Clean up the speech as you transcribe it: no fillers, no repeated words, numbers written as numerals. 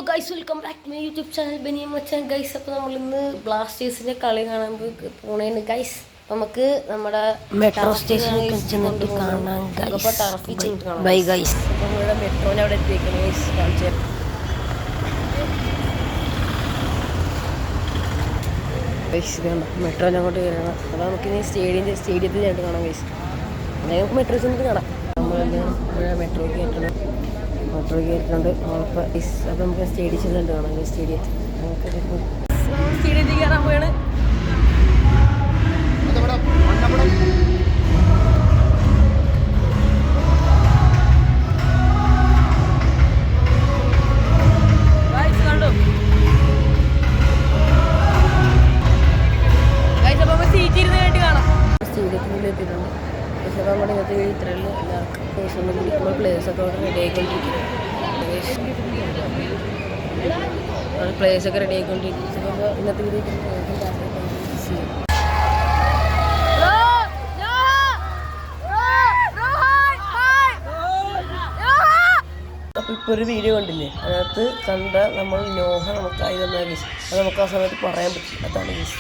Guys, welcome back to my YouTube channel Baniya Machan. Guys, അപ്പോൾ നമ്മളിന്ന് ബ്ലാസ്റ്റേഴ്സിൻ്റെ കളി കാണാൻ പോണേന്ന് ഗൈസ്. നമുക്ക് നമ്മുടെ മെട്രോ സ്റ്റേഷനിൽ ചെന്നിട്ട് കാണാം ബൈ ഗൈസ്. അപ്പോൾ നമ്മളുടെ മെട്രോനെ അവിടെ എത്തിയേക്കണം ഗൈസ്. കാണിച്ചു ഗൈസ്, വേണ്ട മെട്രോനെ അങ്ങോട്ട് കയറണം. അപ്പോൾ നമുക്കിനി സ്റ്റേഡിയത്തിൽ ചെന്നിട്ട് കാണാം ഗൈസ്. അല്ലെങ്കിൽ നമുക്ക് മെട്രോ ചെന്നിട്ട് കാണാം. നമ്മളെല്ലാം ഇവിടെ മെട്രോ കയറ്റണം. മോട്ടോർ കയറിയിട്ടുണ്ട്. അപ്പോൾ നമുക്ക് സ്റ്റേഡിയത്തിൽ ചെന്നിട്ട് കാണാം. സ്റ്റേഡിയത്തിൽ കയറാൻ പോയാണ്. സ്റ്റേഡിയത്തിനുള്ളിൽ എത്തിയിട്ടുണ്ട്. അപ്പോൾ നമ്മുടെ ഇന്നത്തെ വീഡിയോ ഇത്രയുള്ളൂ. എല്ലാവർക്കും ദിവസം കൂടി പ്ലേയേഴ്സൊക്കെ അവിടെ റെഡി ആയിക്കൊണ്ടിരിക്കുന്നു. പ്ലേയേഴ്സൊക്കെ റെഡി ആയിക്കൊണ്ടിരിക്കുന്നു. അപ്പോൾ ഇന്നത്തെ വീഡിയോ അപ്പോൾ ഇപ്പോൾ ഒരു വീഡിയോ കണ്ടില്ലേ, അതിനകത്ത് കണ്ട നമ്മൾ നോഹ നമുക്ക് ആയി തന്ന ഗീസ്. അത് നമുക്ക് ആ സമയത്ത് പറയാൻ പറ്റില്ല. അതാണ് ഗീസ്.